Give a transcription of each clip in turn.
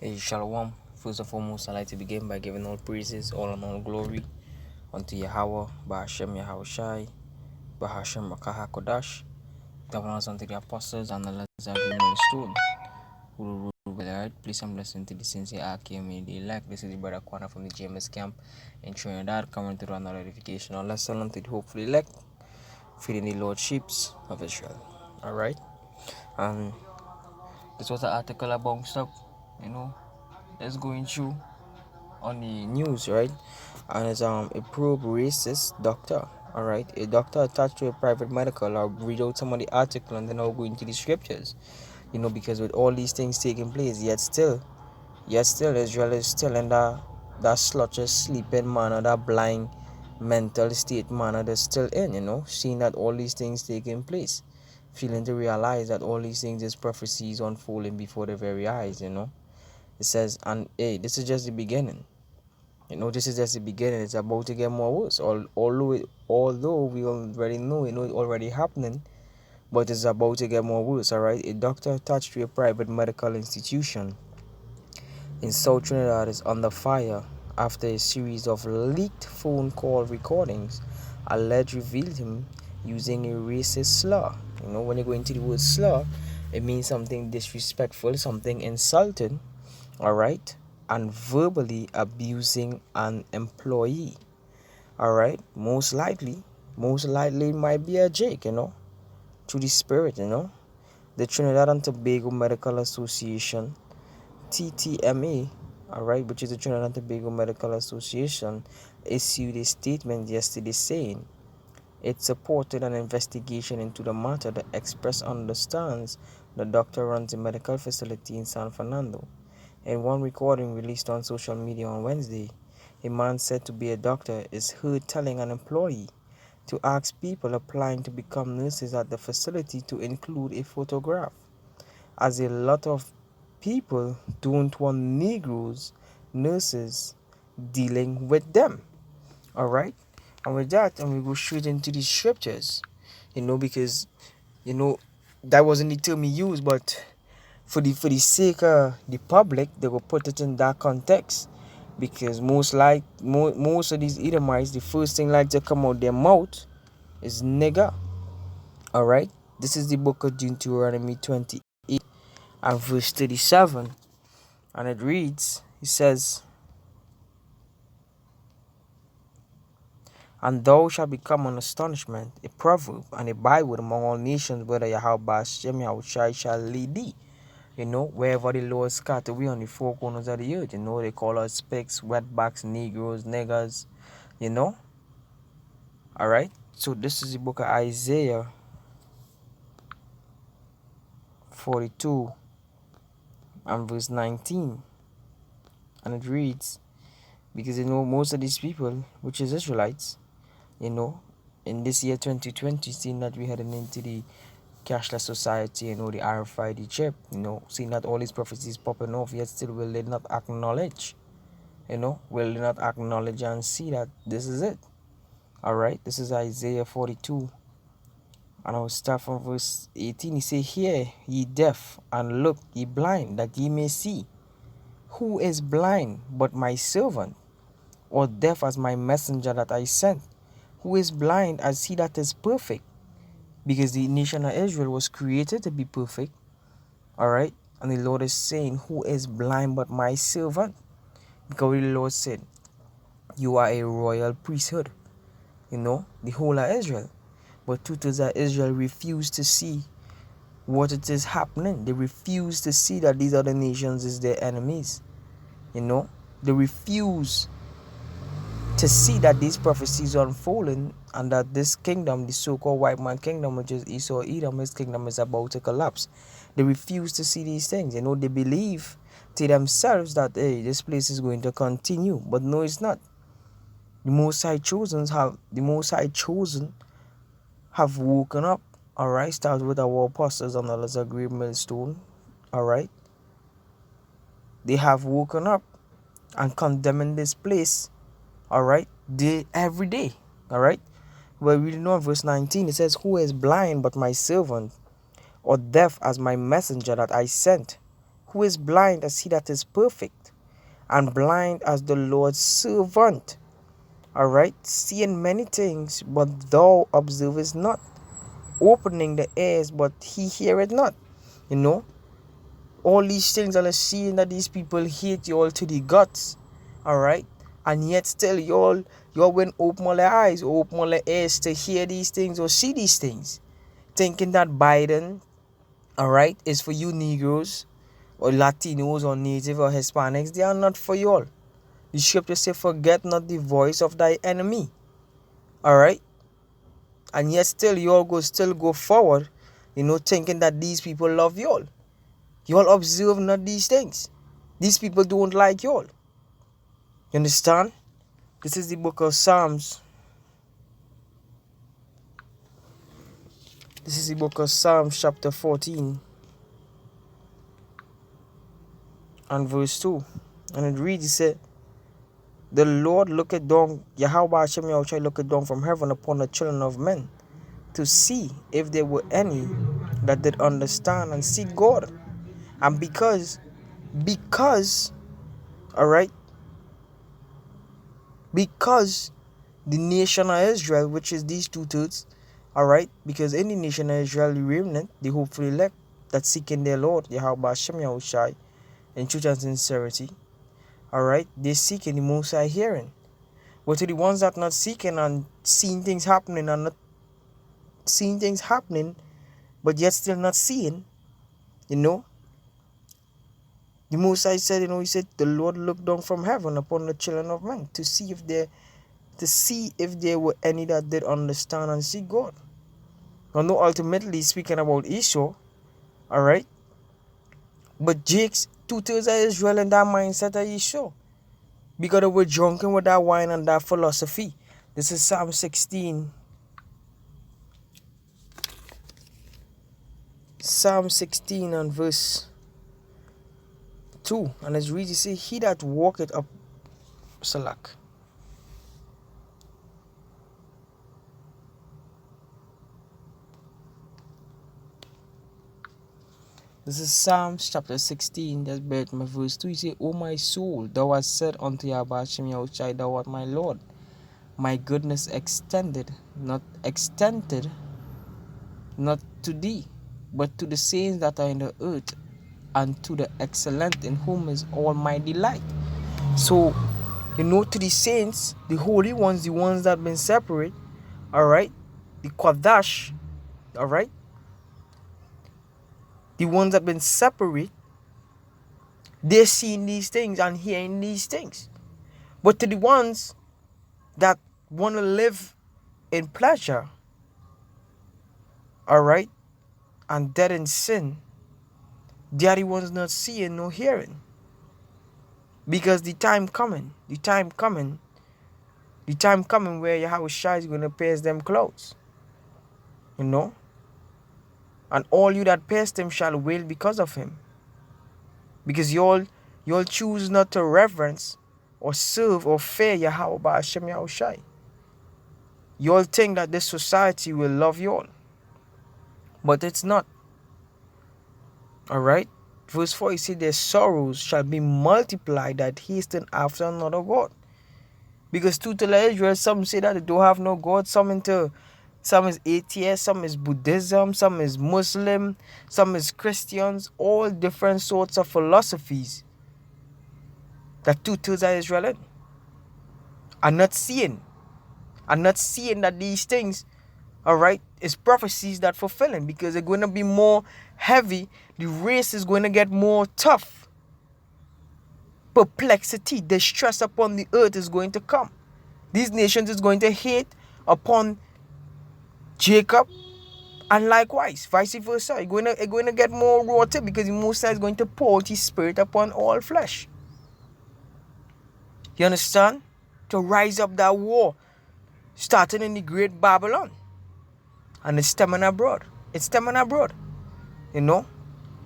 Hey, Shalom. First and foremost, I'd like to begin by giving all praises, all and all glory unto Yahweh, Bahashem Yahushai, Bahashem Makaha Kodash, governors unto the apostles and the letters agreement and stone, who rule over the earth. Please and blessing to the sincere Akim the elect. This is the brother Kwana from the GMS camp in Trinidad, coming to run our edificational lesson unto the hopefully elect, feeding the lordships of Israel. Alright? And this was an article about stuff, that's going through on the news, right? And it's a probe racist doctor. All right, a doctor attached to a private medical. I'll read out some of the article and then I'll go into the scriptures. Because with all these things taking place, yet still Israel is still in that sluggish sleeping manner, that blind mental state manner they're still in, seeing that all these things taking place, feeling to realize that all these things is prophecies unfolding before their very eyes. It says, and hey, this is just the beginning. This is just the beginning. It's about to get more worse. Although we already know, it's already happening, but it's about to get more worse. All right. A doctor attached to a private medical institution in South Trinidad is under fire after a series of leaked phone call recordings alleged revealed him using a racist slur. When you go into the word slur, it means something disrespectful, something insulting. All right, and verbally abusing an employee. All right, most likely it might be a Jake, to the spirit. The Trinidad and Tobago Medical Association, TTMA, all right, which is the Trinidad and Tobago Medical Association, issued a statement yesterday saying it supported an investigation into the matter. The Express understands the doctor runs a medical facility in San Fernando. In one recording released on social media on Wednesday, a man said to be a doctor is heard telling an employee to ask people applying to become nurses at the facility to include a photograph, as a lot of people don't want Negroes, nurses, dealing with them. Alright? And with that, and we go straight into the scriptures, because, that wasn't the term he used, but for the sake of the public, they will put it in that context, because most of these Edomites, the first thing like to come out their mouth is nigger. All right, this is the book of Deuteronomy 28 and verse 37, and it reads, it says, "And thou shalt become an astonishment, a proverb, and a byword among all nations, whether Yahweh Hashem Yahushai shall lead thee." Wherever the Lord scattered we on the four corners of the earth, they call us specks, wetbacks, Negroes, niggers, Alright, so this is the book of Isaiah 42 and verse 19. And it reads, because most of these people, which is Israelites, in this year 2020, seeing that we heading into the cashless society, the RFID chip, seeing that all these prophecies popping off, yet still will they not acknowledge, will they not acknowledge and see that this is it. Alright, this is Isaiah 42, and I will start from verse 18. He say, "Hear, ye deaf, and look, ye blind, that ye may see. Who is blind but my servant, or deaf as my messenger that I sent? Who is blind as he that is perfect?" Because the nation of Israel was created to be perfect. Alright, and the Lord is saying, who is blind but my servant? Because the Lord said, you are a royal priesthood, the whole of Israel. But two-thirds of Israel refuse to see what it is happening. They refuse to see that these other nations is their enemies. They refuse to see that these prophecies are unfolding, and that this kingdom, the so-called white man kingdom, which is Esau Edom, his kingdom is about to collapse. They refuse to see these things. They believe to themselves that, hey, this place is going to continue. But no, it's not. The Most High chosen have woken up. Alright, start with our apostles and others agree millstone. Alright. They have woken up and condemning this place. Alright, every day. Alright. Well, we know in verse 19 it says, "Who is blind but my servant, or deaf as my messenger that I sent? who is blind as he that is perfect, and blind as the Lord's servant. Alright, seeing many things, but thou observest not, opening the ears, but he heareth not. You know, all these things are seeing that these people hate you all to the guts. Alright, and yet still y'all won't open all their eyes, open all their ears to hear these things or see these things, thinking that Biden, alright, is for you Negroes or Latinos or Native or Hispanics. They are not for y'all. The scripture says, forget not the voice of thy enemy. Alright? And yet still y'all go forward, thinking that these people love y'all. Y'all observe not these things. These people don't like y'all. You understand? This is the book of Psalms. This is the book of Psalms chapter 14 and verse 2. And it reads, it said, the Lord looketh down, Yahweh Hashem Yahushua looketh down from heaven upon the children of men, to see if there were any that did understand and seek God. And because, alright, because the nation of Israel, which is these 2/3, alright, because in the nation of Israel, the remnant, the hopefully elect, that seeking their Lord, Yahweh Hashem Yahushua, in truth and sincerity, alright, they seeking the Most High hearing. But to the ones that not seeking and seeing things happening and not seeing things happening, but yet still not seeing, the Most High said, he said, the Lord looked down from heaven upon the children of men to see if there were any that did understand and seek God. Now, no, ultimately speaking about Esau, alright, but Jake's 2/3 of Israel and that mindset of Esau, because they were drunken with that wine and that philosophy. This is Psalm 16. Psalm 16 and verse 2. And as reads, it says, he that walketh up Salak. This is Psalms chapter 16, that's bear my verse 2. He say, O my soul, thou hast said unto Yahweh Hashem Yahushua, thou art my Lord. My goodness extended not to thee, but to the saints that are in the earth, and to the excellent in whom is all my delight. So, to the saints, the holy ones, the ones that have been separate, alright, the Qadash, alright, the ones that have been separate, they're seeing these things and hearing these things. But to the ones that want to live in pleasure, alright, and dead in sin, they are the ones not seeing nor hearing. Because the time coming where Yahushua is going to pierce them clothes. And all you that pierced him shall wail because of him. Because y'all choose not to reverence or serve or fear Yahweh Hashem Yahushua. Y'all think that this society will love y'all. But it's not. Alright? Verse 4, he said, their sorrows shall be multiplied that hasten after another God. Because to Israel, some say that they don't have no God. Some is atheist, some is Buddhism, some is Muslim, some is Christians, all different sorts of philosophies that 2/3 of Israel are not seeing that these things, alright, is prophecies that fulfilling, because they're going to be more heavy. The race is going to get more tough. Perplexity, distress upon the earth is going to come. These nations is going to hate upon Jacob, and likewise, vice versa. It's going to get more rotted, because the Most High is going to pour out his spirit upon all flesh. You understand? To rise up that war, starting in the great Babylon. And it's stemming abroad. It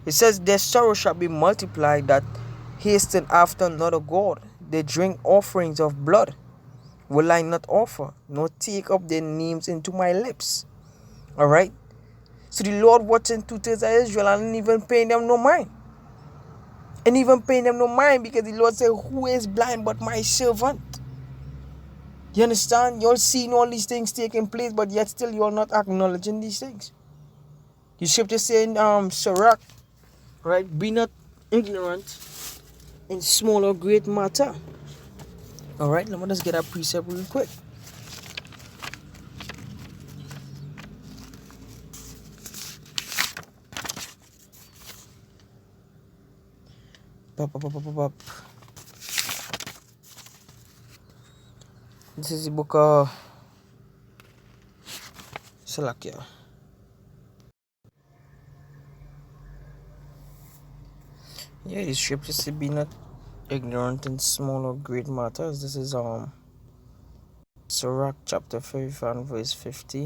says, their sorrow shall be multiplied that hasten after another God. They drink offerings of blood. Will I not offer, nor take up their names into my lips? Alright? So the Lord watching 2/3 of Israel and even paying them no mind. And even paying them no mind, because the Lord said, who is blind but my servant? You understand? You're seeing all these things taking place, but yet still you're not acknowledging these things. The scripture saying, Sirach, right? Be not ignorant in small or great matter. Alright, let me just get that precept real quick. This is the book of Salakia. Yeah, the scripture says be not ignorant in small or great matters. This is Sirach chapter 5 and verse 15.